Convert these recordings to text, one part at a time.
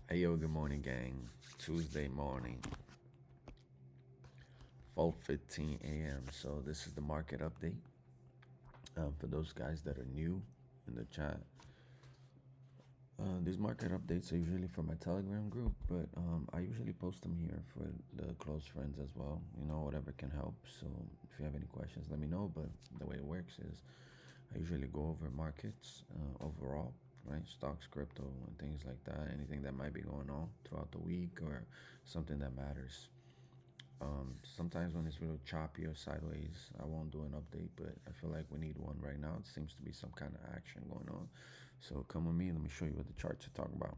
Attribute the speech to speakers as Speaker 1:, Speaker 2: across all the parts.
Speaker 1: Hey yo, good morning, gang. Tuesday morning, 4:15 a.m. So this is the market update. For those guys that are new in the chat, these market updates are usually for my Telegram group, but I usually post them here for the close friends as well. Whatever can help. So if you have any questions, let me know. But the way it works is I usually go over markets overall, right? Stocks, crypto, and things like that. Anything that might be going on throughout the week or something that matters. Sometimes when it's real choppy or sideways, I won't do an update, but I feel like we need one right now. It seems to be some kind of action going on. So come with me. Let me show you what the charts are talking about.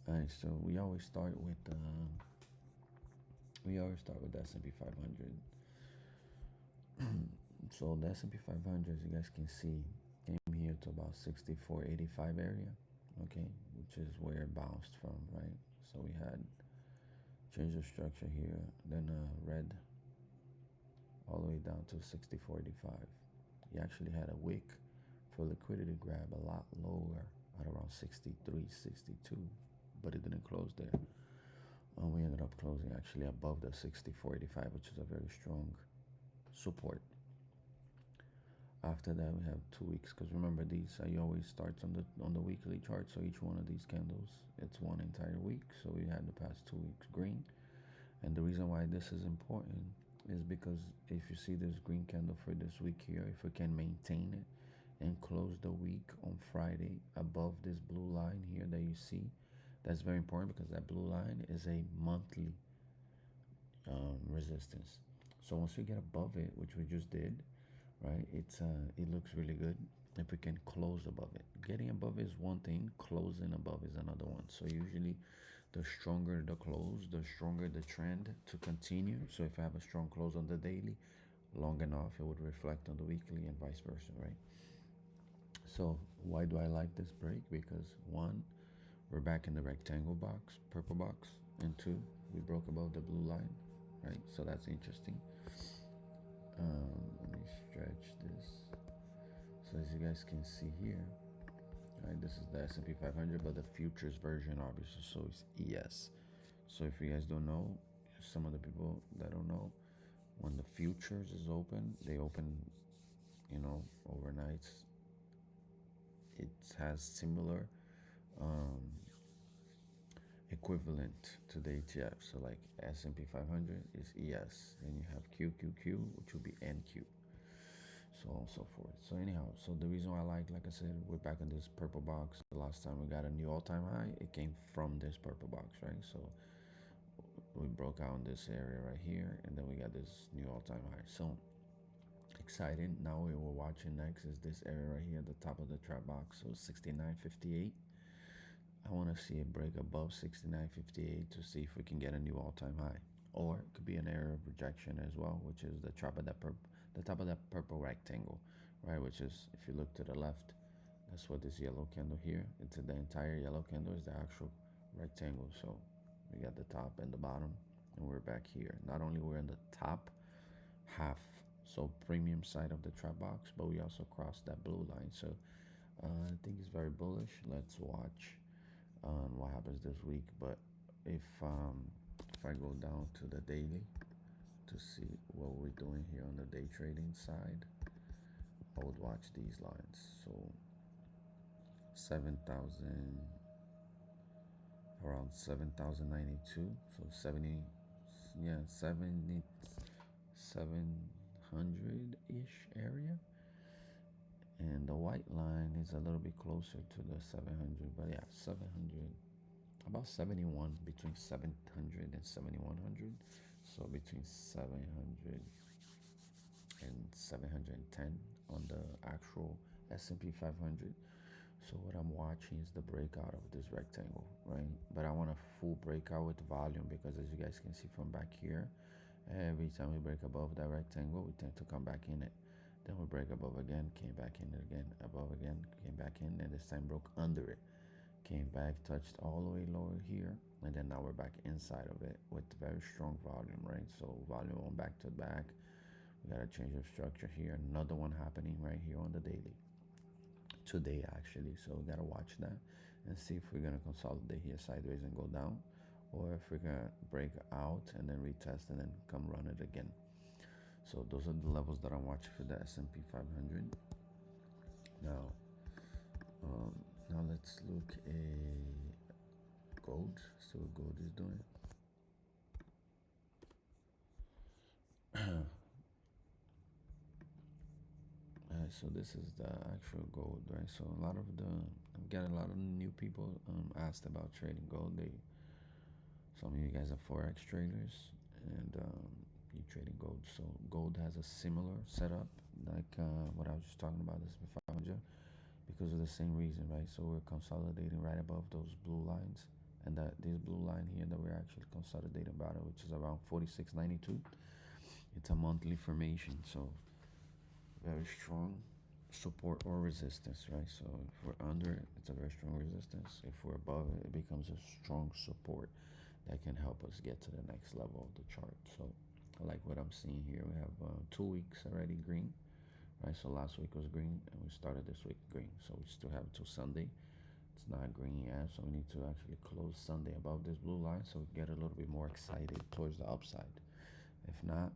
Speaker 1: All right, so we always start with the S&P 500. So the S&P 500, as you guys can see, came here to about 64.85 area, okay, which is where it bounced from, right? So we had change of structure here, then red all the way down to 64.85. He actually had a wick for liquidity grab a lot lower at around 63, 62, but it didn't close there. We ended up closing actually above the 64.85, which is a very strong support. After that, we have 2 weeks, because remember, these I always start on the weekly chart. So each one of these candles, it's one entire week. So we had the past 2 weeks green, and the reason why this is important is because if you see this green candle for this week here, if we can maintain it and close the week on Friday above this blue line here that you see, that's very important, because that blue line is a monthly resistance. So once we get above it, which we just did, right, it looks really good if we can close above it. Getting above is one thing, closing above is another one. So usually the stronger the close, the stronger the trend to continue. So if I have a strong close on the daily long enough, it would reflect on the weekly and vice versa, right? So why do I like this break? Because one, we're back in the rectangle box, purple box, and two, we broke above the blue line, right? So that's interesting. Let me stretch this. So as you guys can see here, right, this is the S&P 500, but the futures version obviously, so it's ES. So if you guys don't know, some of the people that don't know, when the futures is open, they open, overnight. It has similar equivalent to the ETF. So like S&P 500 is ES, and you have QQQ, which will be NQ, so on and so forth. So anyhow, so the reason why I like I said, we're back in this purple box. The last time we got a new all-time high, it came from this purple box, right? So we broke out in this area right here, and then we got this new all-time high. So exciting. Now what we're watching next is this area right here at the top of the trap box, so 69.58. I want to see it break above 69.58 to see if we can get a new all-time high, or it could be an area of rejection as well, which is the top of that purple rectangle, right? Which is, if you look to the left, that's what this yellow candle here. It's the entire yellow candle is the actual rectangle. So we got the top and the bottom, and we're back here. Not only we're in the top half, so premium side of the trap box, but we also crossed that blue line. So I think it's very bullish. Let's watch on what happens this week. But if I go down to the daily to see what we're doing here on the day trading side, I would watch these lines. So 7,000, around 7,092, so 70, yeah, 7,700 ish area, and the white line is a little bit closer to the 700, but yeah, 700, about 71, between 700 and 7100. So between 700 and 710 on the actual S&P 500. So what I'm watching is the breakout of this rectangle, right? But I want a full breakout with volume, because as you guys can see from back here, every time we break above that rectangle, we tend to come back in it. Then we break above again, came back in it again, above again, came back in, and this time broke under it, came back, touched all the way lower here, and then now we're back inside of it with very strong volume, right? So volume on back to back. We got a change of structure here, another one happening right here on the daily today actually, so we gotta watch that. and see if we're gonna consolidate here sideways and go down, or if we're gonna break out and then retest and then come run it again. So those are the levels that I'm watching for the S&P 500. Now, now let's look at gold. See what gold is doing. So this is the actual gold, right? So I'm getting a lot of new people asked about trading gold. Some of you guys are forex traders, and you trading gold. So gold has a similar setup, like what I was just talking about, this 500, because of the same reason, right? So we're consolidating right above those blue lines, and that this blue line here that we're actually consolidating about it, which is around 46.92. It's a monthly formation, so very strong support or resistance, right? So if we're under it, it's a very strong resistance. If we're above it, it becomes a strong support that can help us get to the next level of the chart. So I like what I'm seeing here. We have 2 weeks already green, right? So last week was green, and we started this week green. So we still have till Sunday. It's not green yet, so we need to actually close Sunday above this blue line, so we get a little bit more excited towards the upside. If not,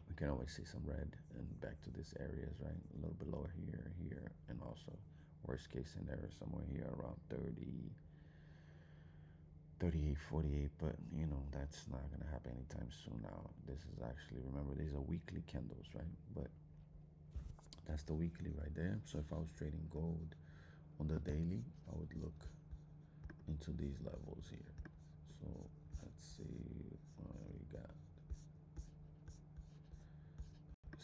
Speaker 1: we can always see some red and back to these areas, right? A little bit lower here, and also worst case scenario somewhere here around 30, 38, 48. But that's not gonna happen anytime soon. Now this is actually, remember, these are weekly candles, right? But that's the weekly right there. So if I was trading gold on the daily, I would look into these levels here. So let's see what we got.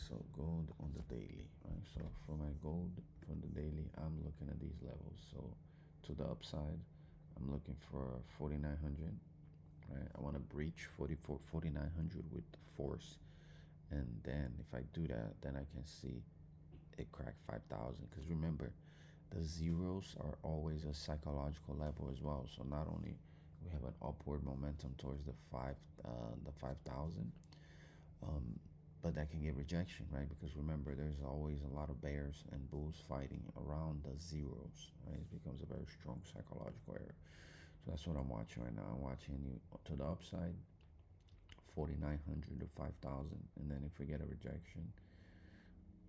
Speaker 1: So gold on the daily, right? So for my gold from the daily, I'm looking at these levels. So to the upside, I'm looking for 4,900, right? I want to breach 4,900 with force, and then if I do that, then I can see it crack 5,000. Because remember, the zeros are always a psychological level as well. So not only we have an upward momentum towards the 5,000, um, but that can get rejection, right? Because remember, there's always a lot of bears and bulls fighting around the zeros, right? It becomes a very strong psychological area. So that's what I'm watching right now. I'm watching you to the upside, 4,900 to 5,000, and then if we get a rejection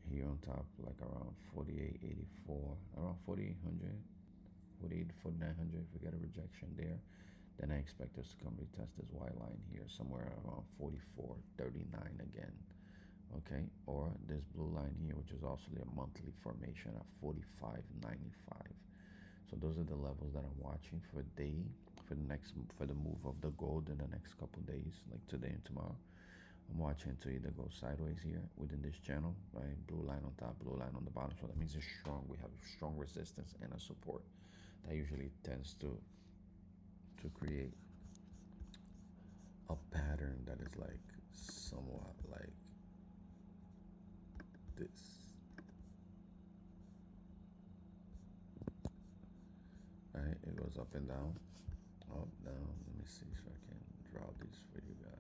Speaker 1: here on top, like around 48.84, around 4,800, 48 to 4,900, if we get a rejection there, then I expect us to come retest this Y line here somewhere around 44.39 again. Okay, or this blue line here, which is also a monthly formation at 45.95. So those are the levels that I'm watching for the move of the gold in the next couple days, like today and tomorrow. I'm watching to either go sideways here within this channel, right? Blue line on top, blue line on the bottom. So that means it's strong. We have strong resistance and a support. That usually tends to create a pattern that is like somewhat like this. Right? It goes up and down. Up, down. Let me see if I can draw these for you guys.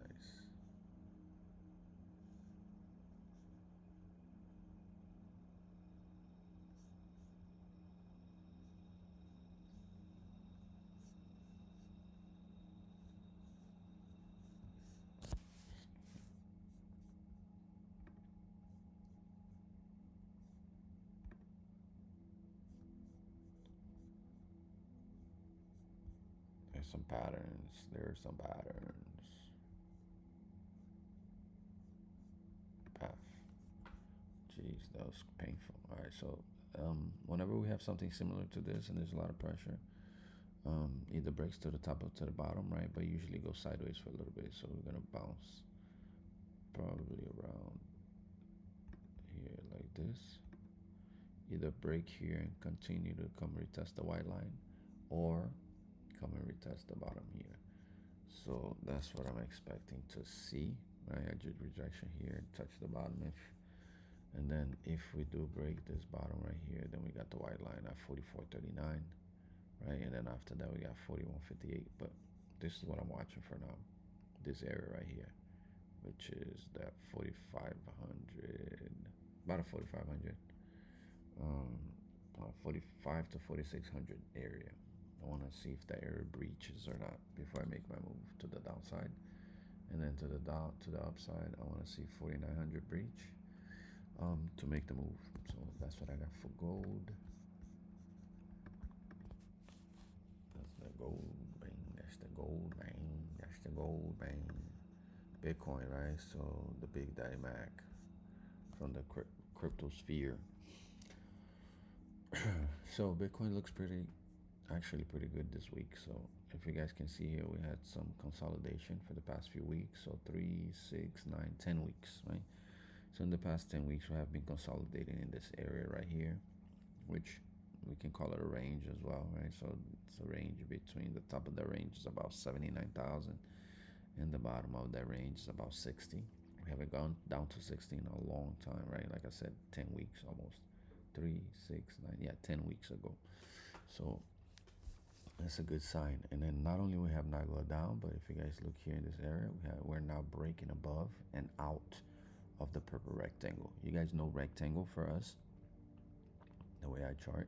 Speaker 1: There's some patterns. There's some patterns. Path. Jeez, that was painful. All right, so whenever we have something similar to this and there's a lot of pressure, either breaks to the top or to the bottom, right? But usually goes sideways for a little bit. So we're gonna bounce probably around here like this. Either break here and continue to come retest the white line, or come and retest the bottom here. So that's what I'm expecting to see, right? I did rejection here, touch the bottom, and then if we do break this bottom right here, then we got the white line at 44.39, right? And then after that we got 41.58. But this is what I'm watching for now, this area right here, which is that 4,500, about a 4,500 45 to 4600 area. I want to see if the area breaches or not before I make my move to the downside, and then to the upside. I want to see 4900 breach to make the move. So that's what I got for gold. That's the gold, bang. That's the gold, bang. That's the gold, bang. Bitcoin, right? So the big daddy Mac from the crypto sphere. So Bitcoin looks actually pretty good this week. So if you guys can see here, we had some consolidation for the past few weeks. So 3, 6, 9, 10 weeks, right? So in the past 10 weeks, we have been consolidating in this area right here, which we can call it a range as well, right? So it's a range between the top of the range is about 79,000 and the bottom of that range is about 60. We haven't gone down to 60 in a long time, right? Like I said, 10 weeks almost. 3, 6, 9, yeah, 10 weeks ago. So that's a good sign. And then not only we have not gone down, but if you guys look here in this area, we're now breaking above and out of the purple rectangle. You guys know rectangle for us, the way I chart,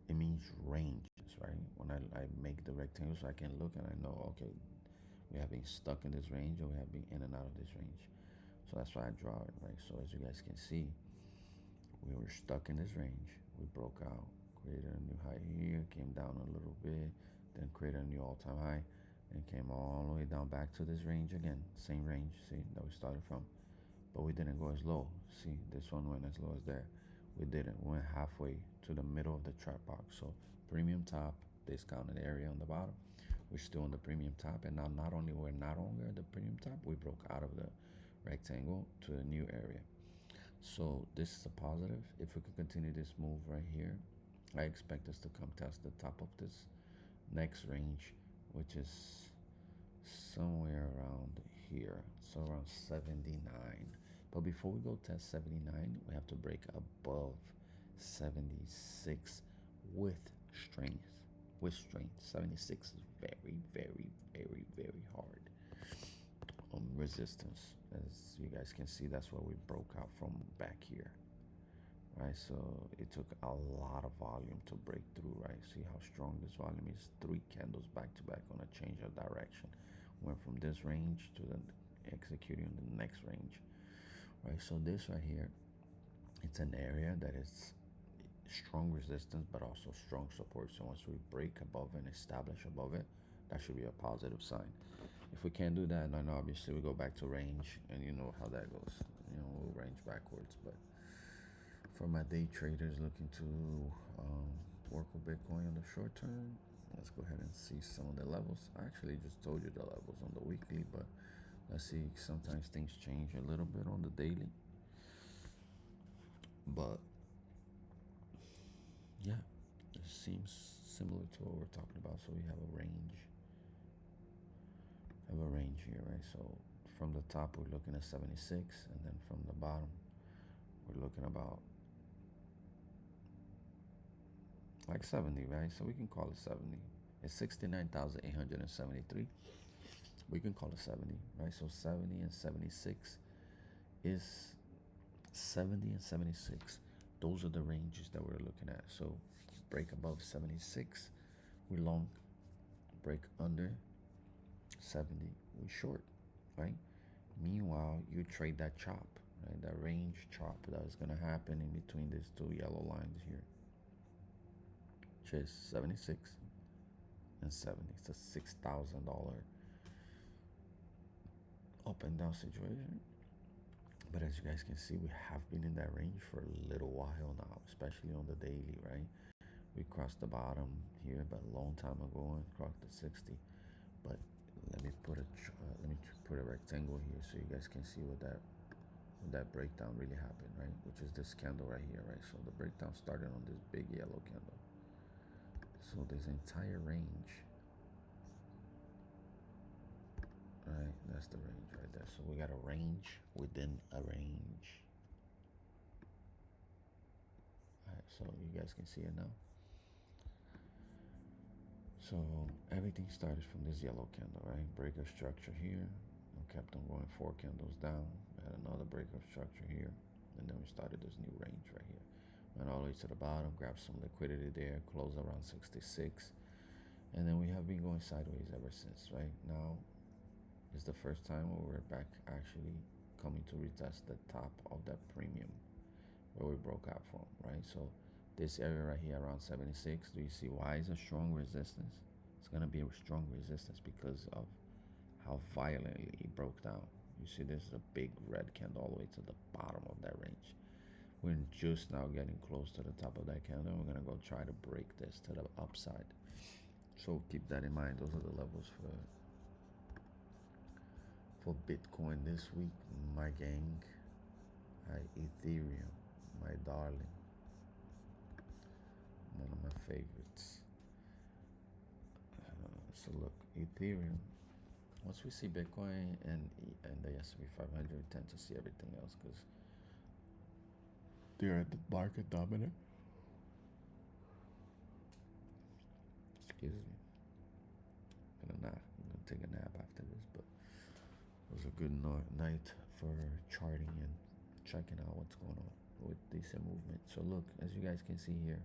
Speaker 1: it means ranges, right? When I make the rectangle so I can look and I know, okay, we have been stuck in this range or we have been in and out of this range. So that's why I draw it, right? So as you guys can see, we were stuck in this range. We broke out, created a new high here, came down a little bit, then created a new all-time high, and came all the way down back to this range again. Same range, see, that we started from. But we didn't go as low. See, this one went as low as there. We didn't. We went halfway to the middle of the chart box. So premium top, discounted area on the bottom. We're still on the premium top, and now not only we're not longer at the premium top, we broke out of the rectangle to a new area. So this is a positive. If we could continue this move right here, I expect us to come test the top of this next range, which is somewhere around here, so around 79. But before we go test 79, we have to break above 76 with strength. With strength, 76 is very, very, very, very hard. Resistance, as you guys can see, that's where we broke out from back here, right? So it took a lot of volume to break through, right? See how strong this volume is. 3 candles back to back on a change of direction. Went from this range to the executing the next range, right? So this right here, it's an area that is strong resistance but also strong support. So once we break above and establish above it, that should be a positive sign. If we can't do that, then obviously we go back to range, and you know how that goes. We'll range backwards. But for my day traders looking to work with Bitcoin on the short term, let's go ahead and see some of the levels. I actually just told you the levels on the weekly, but let's see. Sometimes things change a little bit on the daily. But yeah, it seems similar to what we're talking about. So we have a range. Here, right? So from the top we're looking at 76, and then from the bottom we're looking about like 70, right? So we can call it 70. It's 69,873. We can call it 70, right? So 70 and 76 is 70 and 76. Those are the ranges that we're looking at. So break above 76, we long. Break under 70, we short, right? Meanwhile, you trade that chop, right? That range chop that is gonna happen in between these 2 yellow lines here, which is 76 and 70. It's a $6,000 up and down situation. But as you guys can see, we have been in that range for a little while now, especially on the daily, right? We crossed the bottom here, but a long time ago, and crossed the 60. But let me put a rectangle here so you guys can see what that breakdown really happened, right? Which is this candle right here, right? So the breakdown started on this big yellow candle. So this entire range, right? That's the range right there. So we got a range within a range. All right, so you guys can see it now. So everything started from this yellow candle, right? Breaker structure here. We kept on going 4 candles down. We had another breaker structure here. And then we started this new range right here. went all the way to the bottom, grabbed some liquidity there, closed around 66, and then we have been going sideways ever since. Right now is the first time where we're back actually coming to retest the top of that premium where we broke out from, right? So this area right here around 76, do you see why is a strong resistance? It's gonna be a strong resistance because of how violently it broke down. You see this is a big red candle all the way to the bottom of that range. We're just now getting close to the top of that candle. We're gonna go try to break this to the upside. So keep that in mind. Those are the levels for Bitcoin this week, my gang. Ethereum, my darling, one of my favorites. So look, Ethereum. Once we see Bitcoin and the S&P 500, we tend to see everything else because they're at the market dominant. Excuse me. I'm gonna take a nap after this, but it was a good night for charting and checking out what's going on with decent movement. So look, as you guys can see here,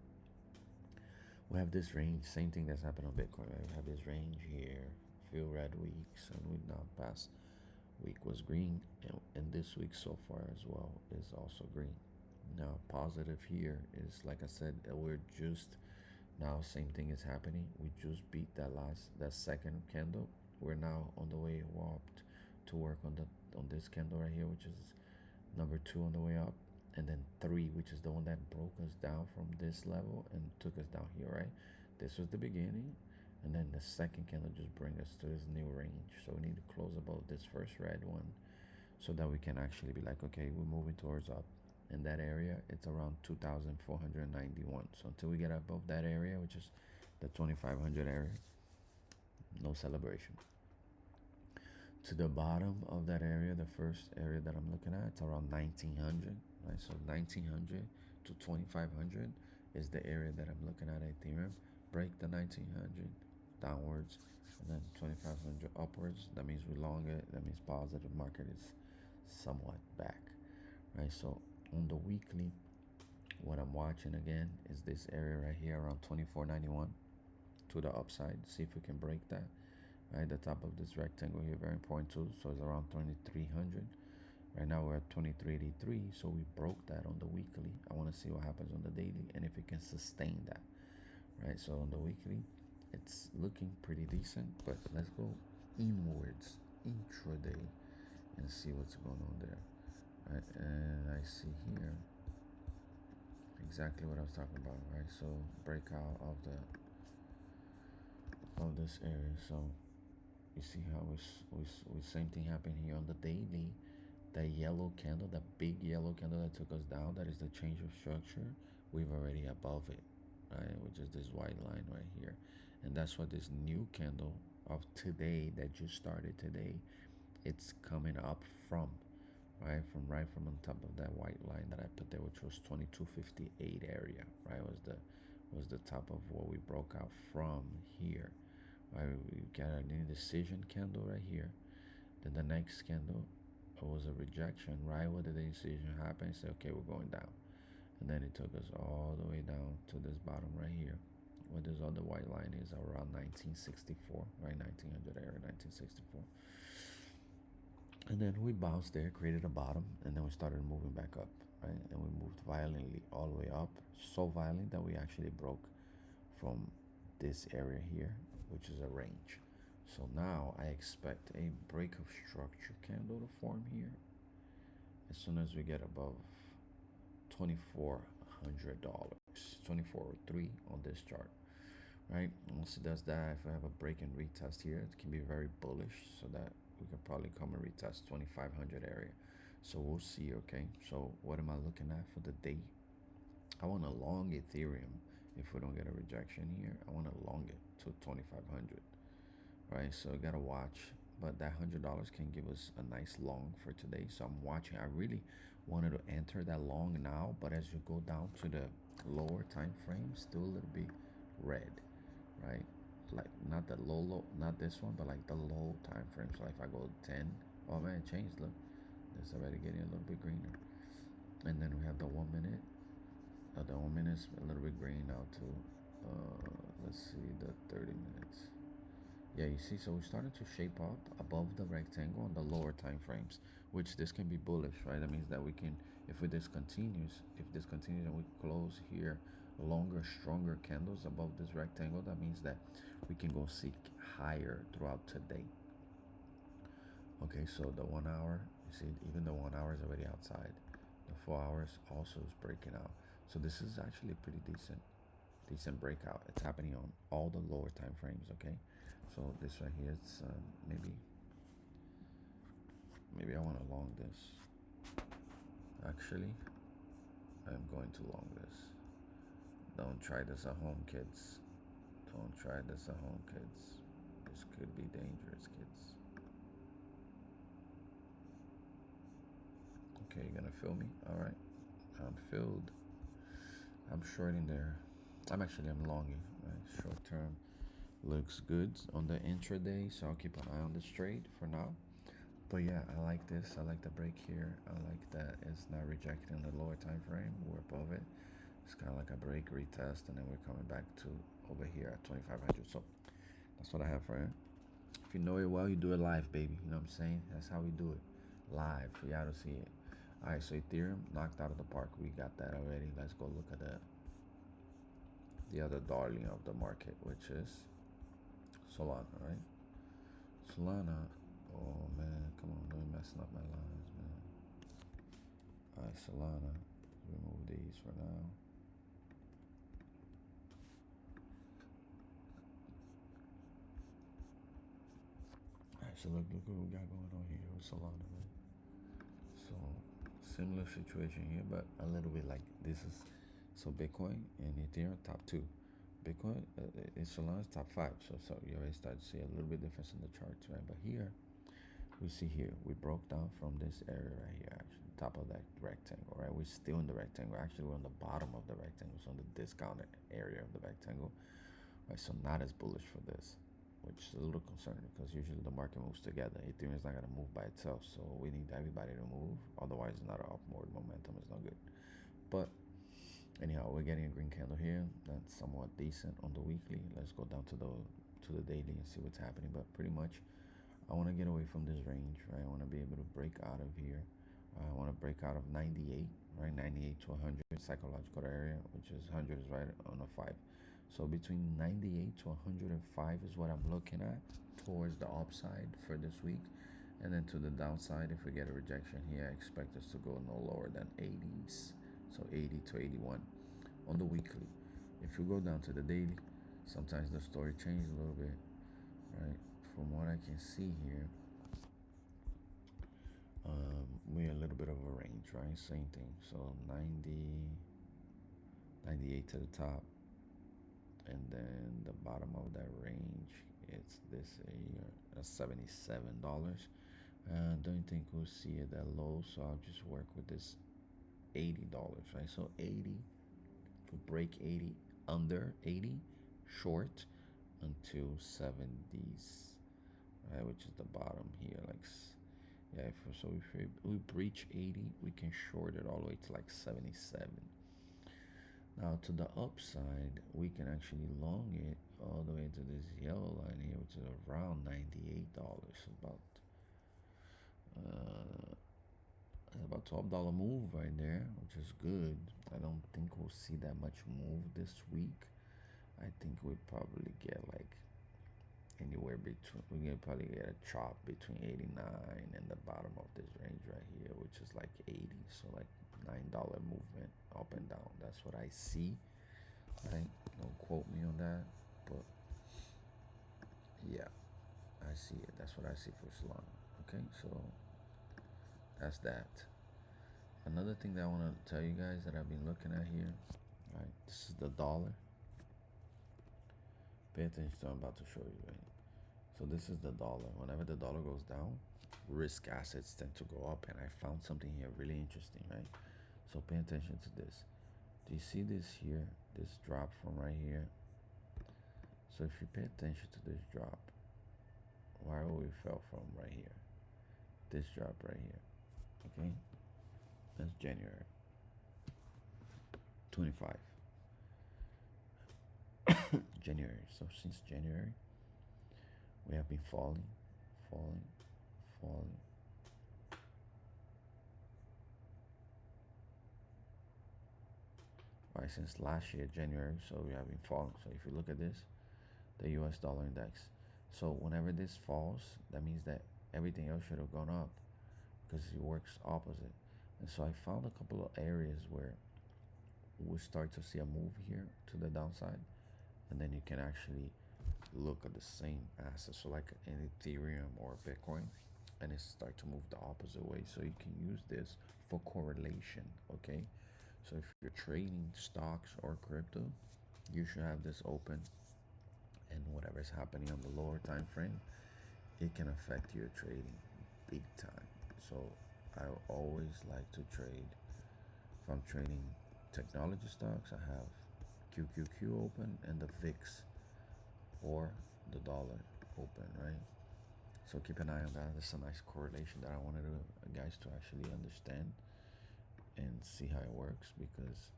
Speaker 1: we have this range, same thing that's happened on Bitcoin. Right? We have this range here, few red weeks, and we now past week was green, and this week so far as well is also green. Now positive here is, like I said, we're just now same thing is happening. We just beat that second candle. We're now on the way up to work on this candle right here, which is number 2 on the way up, and then 3, which is the one that broke us down from this level and took us down here, right? This was the beginning, and then the second candle just bring us to this new range. So we need to close above this first red one so that we can actually be like, okay, we're moving towards up. In that area, it's around 2,491. So until we get above that area, which is the 2,500 area, no celebration. To the bottom of that area, the first area that I'm looking at, it's around 1,900, right? So 1,900 to 2,500 is the area that I'm looking at Ethereum. Break the 1,900 downwards, and then 2,500 upwards. That means we long it. That means positive. Market is somewhat back, right? So on the weekly, what I'm watching again is this area right here around 2,491 to the upside. See if we can break that. Right, the top of this rectangle here, very important too. So it's around 2,300. Right now we're at 2,383. So we broke that on the weekly. I want to see what happens on the daily and if it can sustain that. Right, so on the weekly, it's looking pretty decent. But let's go inwards, intraday, and see what's going on there. Right, and I see here exactly what I was talking about. Right, so breakout of this area. So you see how we same thing happened here on the daily. That yellow candle, that big yellow candle that took us down, that is the change of structure. We've already above it, right? Which is this white line right here. And that's what this new candle of today that just started today, it's coming up from, right? From on top of that white line that I put there, which was 2258 area, right? Was the top of what we broke out from here. Right, we got an indecision candle right here. Then the next candle was a rejection. Right where the indecision happened, say, okay, we're going down. And then it took us all the way down to this bottom right here, where this other white line is around 1964, right? 1900 area, 1964. And then we bounced there, created a bottom, and then we started moving back up, right? And we moved violently all the way up, so violent that we actually broke from this area here, which is a range. So now I expect a break of structure candle to form here as soon as we get above $2,400, 2403 on this chart, right? Once it does that, if I have a break and retest here, it can be very bullish, so that we can probably come and retest 2,500 area. So we'll see. Okay, so what am I looking at for the day? I want to long Ethereum. If we don't get a rejection here, I want to long it to 2,500, right? So we gotta watch, but that $100 can give us a nice long for today. So I'm watching. I really wanted to enter that long now, but as you go down to the lower time frame, still a little bit red, right? Like not the low, not this one, but like the low time frame. So if I go 10, oh man, it changed. Look, it's already getting a little bit greener. And then we have the 1 minute. The 1 minute a little bit green now too. Let's see the 30 minutes. Yeah, you see, so we started to shape out above the rectangle on the lower time frames, which this can be bullish, right? That means that we can, if this continues and we close here longer, stronger candles above this rectangle, that means that we can go seek higher throughout today. Okay, so the 1 hour, you see, even the 1 hour is already outside. The 4 hours also is breaking out. So this is actually pretty decent breakout. It's happening on all the lower time frames. Okay, so this right here, it's maybe I want to long this. Actually, I'm going to long this. Don't try this at home, kids. Don't try this at home, kids. This could be dangerous, kids. Okay, you gonna fill me? All right, I'm filled. I'm shorting there. I'm longing. Right? Short term looks good on the intraday, so I'll keep an eye on this trade for now. But yeah, I like this. I like the break here. I like that it's not rejecting the lower time frame. We're above it. It's kind of like a break retest, and then we're coming back to over here at 2500. So that's what I have for you. If you know it well, you do it live, baby. You know what I'm saying? That's how we do it, live for y'all to see it. All right, so Ethereum knocked out of the park. We got that already. Let's go look at the other darling of the market, which is Solana, right? Solana. Oh man, come on, don't be messing up my lines, man. Alright, Solana. Remove these for now. Alright, so look what we got going on here with Solana, man. So similar situation here, but a little bit like this is so Bitcoin and Ethereum top two. Bitcoin is Solana's top five. So you already start to see a little bit difference in the charts, right? But here we see here we broke down from this area right here, actually top of that rectangle, right? We're still in the rectangle. Actually, we're on the bottom of the rectangle, so on the discounted area of the rectangle, right? So not as bullish for this, which is a little concerning because usually the market moves together. Ethereum is not going to move by itself, so we need everybody to move. Otherwise, it's not an upward momentum. It's not good. But anyhow, we're getting a green candle here. That's somewhat decent on the weekly. Let's go down to the daily and see what's happening. But pretty much, I want to get away from this range, right? I want to be able to break out of here. I want to break out of 98, right? 98 to 100 psychological area, which is 100 is right on a 5. So between 98 to 105 is what I'm looking at towards the upside for this week. And then to the downside, if we get a rejection here, I expect us to go no lower than 80s. So 80 to 81 on the weekly. If you go down to the daily, sometimes the story changes a little bit, right? From what I can see here, we're a little bit of a range, right? Same thing. So 90, 98 to the top, and then the bottom of that range, it's this here, $77. Don't think we'll see it that low, so I'll just work with this $80, right? So 80, to break 80, under 80, short until 70s, right? Which is the bottom here, like yeah. If we breach 80, we can short it all the way to like 77. Now to the upside, we can actually long it all the way to this yellow line here, which is around $98. Uh, about $12 move right there, which is good. I don't think we'll see that much move this week. I think we'll probably get like anywhere between, we can probably get a chop between 89 and the bottom of this range right here, which is like 80. So like $9 movement up and down. That's what I see. Right? Don't quote me on that, but yeah, I see it. That's what I see for Solana. Okay, so that's that. Another thing that I want to tell you guys that I've been looking at here, right? This is the dollar. Pay attention to what I'm about to show you, right? So this is the dollar. Whenever the dollar goes down, risk assets tend to go up, and I found something here really interesting, right? So pay attention to this. Do you see this here? This drop from right here. So if you pay attention to this drop, where we fell from right here, this drop right here, okay? That's January 25. January. So since January, we have been falling, falling, falling. Right, since last year, January, so we have been falling. So if you look at this, the US dollar index. So whenever this falls, that means that everything else should have gone up because it works opposite. And so I found a couple of areas where we start to see a move here to the downside, and then you can actually look at the same asset, so like an Ethereum or Bitcoin, and it start to move the opposite way. So you can use this for correlation. Okay, so if you're trading stocks or crypto, you should have this open, and whatever's happening on the lower time frame, it can affect your trading big time. So I always like to trade. If I'm trading technology stocks, I have QQQ open and the VIX or the dollar open, right? So keep an eye on that. That's a nice correlation that I wanted guys to actually understand and see how it works, because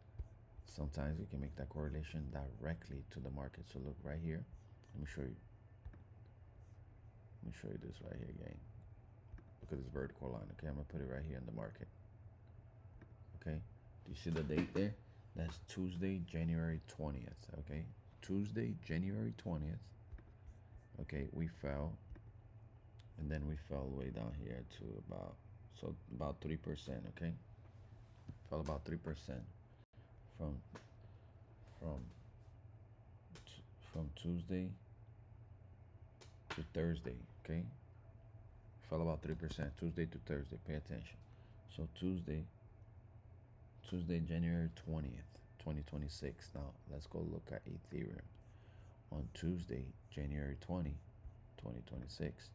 Speaker 1: sometimes we can make that correlation directly to the market. So look right here. Let me show you. Let me show you this right here, gang. Look at this vertical line. Okay, I'm gonna put it right here in the market. Okay, do you see the date there? That's Tuesday, January 20th. Okay, Tuesday, January 20th. Okay, we fell, and then we fell way down here to about 3%. Okay, fell about 3% from from from Tuesday to Thursday. Okay, fell about 3% Tuesday to Thursday. Pay attention. So Tuesday, January 20th, 2026. Now let's go look at Ethereum on Tuesday, January 2026.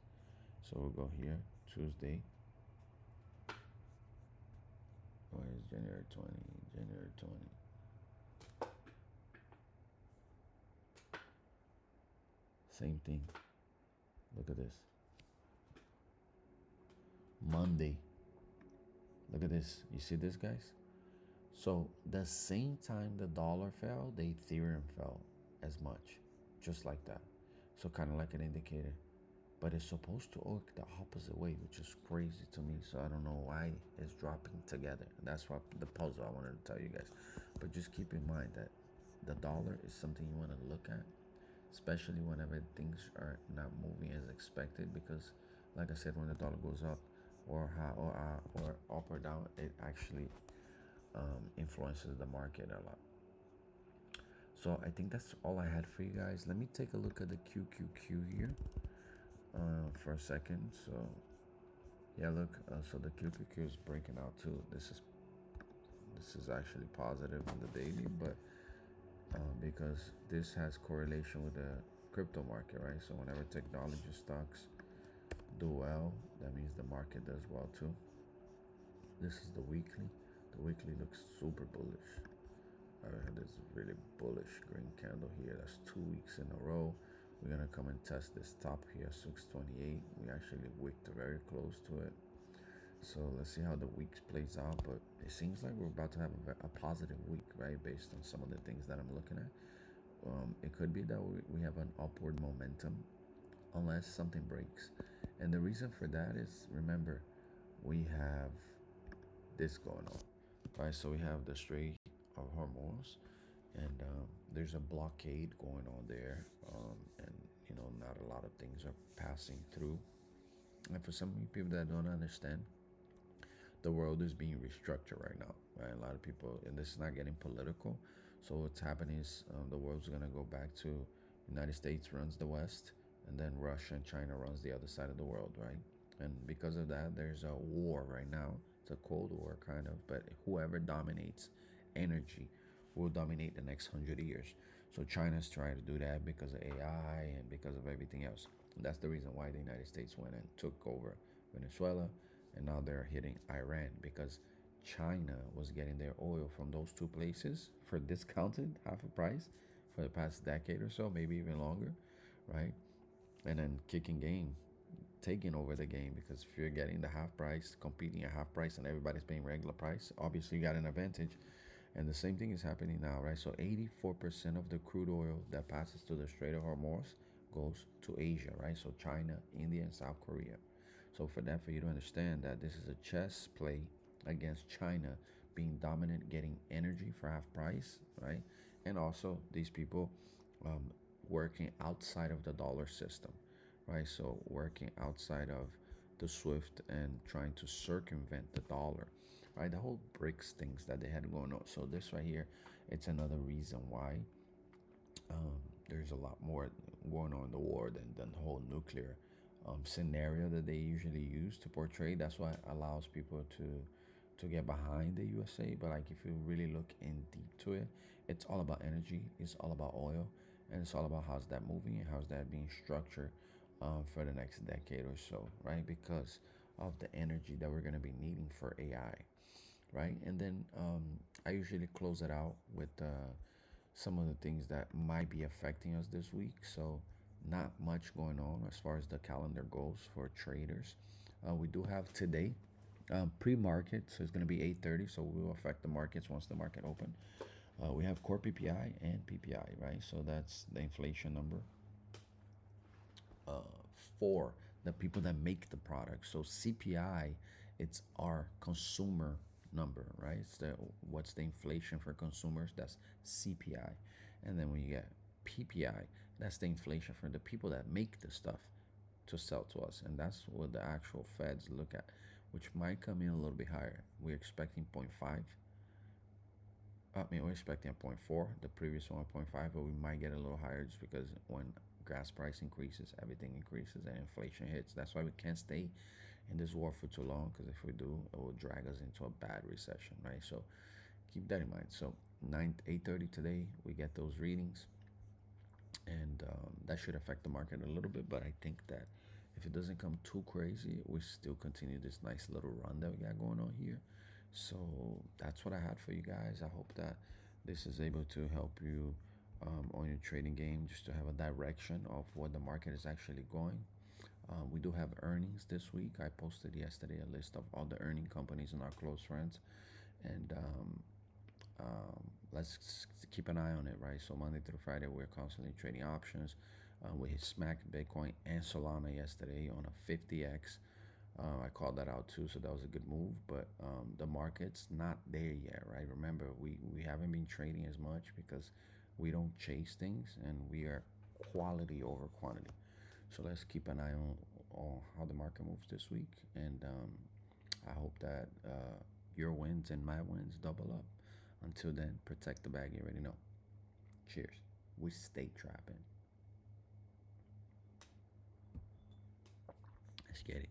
Speaker 1: So we'll go here, Tuesday. Where is January 20? January 20. Same thing. Look at this. Monday. Look at this. You see this, guys? So the same time the dollar fell, the Ethereum fell as much, just like that. So kind of like an indicator, but it's supposed to work the opposite way, which is crazy to me. So I don't know why it's dropping together. And that's what the puzzle I wanted to tell you guys. But just keep in mind that the dollar is something you want to look at, especially whenever things are not moving as expected. Because, like I said, when the dollar goes up or up or down, it actually influences the market a lot. So I think that's all I had for you guys. Let me take a look at the QQQ here for a second. So yeah, look. So the QQQ is breaking out too. This is actually positive in the daily, but because this has correlation with the crypto market, right? So whenever technology stocks do well, that means the market does well too. This is the weekly. The weekly looks super bullish. I have this really bullish green candle here. That's 2 weeks in a row. We're gonna come and test this top here, 628. We actually wicked very close to it. So let's see how the week plays out. But it seems like we're about to have a positive week, right? Based on some of the things that I'm looking at. It could be that we have an upward momentum unless something breaks. And the reason for that is, remember, we have this going on, right? So we have the Strait of Hormuz, and there's a blockade going on there, and not a lot of things are passing through. And for some people that don't understand, the world is being restructured right now, right? A lot of people, and this is not getting political. So what's happening is the world's gonna go back to United States runs the West, and then Russia and China runs the other side of the world, right? And because of that, there's a war right now. It's a Cold War kind of, but whoever dominates energy will dominate the next 100 years. So China's trying to do that because of AI and because of everything else. And that's the reason why the United States went and took over Venezuela, and now they're hitting Iran because China was getting their oil from those two places for discounted half a price for the past decade or so, maybe even longer, right? And then kicking game, taking over the game, because if you're getting the half price, competing at half price, and everybody's paying regular price, obviously you got an advantage. And the same thing is happening now, right? So 84% of the crude oil that passes through the Strait of Hormuz goes to Asia, right? So China, India, and South Korea. So for that, for you to understand that this is a chess play against China being dominant, getting energy for half price, right? And also these people um, working outside of the dollar system, right? So working outside of the SWIFT and trying to circumvent the dollar, right? The whole BRICS things that they had going on. So this right here, it's another reason why there's a lot more going on in the war than the whole nuclear scenario that they usually use to portray. That's what allows people to get behind the USA. But like if you really look in deep to it, it's all about energy. It's all about oil, and it's all about how's that moving and how's that being structured for the next decade or so, right? Because of the energy that we're gonna be needing for AI, right? And then I usually close it out with some of the things that might be affecting us this week. So, not much going on as far as the calendar goes for traders. We do have today pre-market, so it's going to be 8:30. So we will affect the markets once the market open. We have core PPI and PPI, right? So that's the inflation number uh, for the people that make the product. So CPI, it's our consumer number, right? It's the what's the inflation for consumers? That's CPI, and then when you get PPI, that's the inflation for the people that make the stuff to sell to us, and that's what the actual Feds look at, which might come in a little bit higher. We're expecting zero point 0.5. I mean, we're expecting a zero point 0.4. The previous one 0.5, but we might get a little higher just because when gas price increases, everything increases and inflation hits. That's why we can't stay in this war for too long, because if we do, it will drag us into a bad recession, right? So keep that in mind. So 8:30 today, we get those readings, and that should affect the market a little bit. But I think that if it doesn't come too crazy, we still continue this nice little run that we got going on here. So that's what I had for you guys. I hope that this is able to help you on your trading game, just to have a direction of where the market is actually going. We do have earnings this week. I posted yesterday a list of all the earning companies and our close friends, and let's keep an eye on it, right? So Monday through Friday, we're constantly trading options. We hit smacked Bitcoin and Solana yesterday on a 50x. I called that out too, so that was a good move. But the market's not there yet, right? Remember, we haven't been trading as much because we don't chase things, and we are quality over quantity. So let's keep an eye on how the market moves this week, and I hope that your wins and my wins double up. Until then, protect the bag. You already know. Cheers. We stay trapping. Let's get it.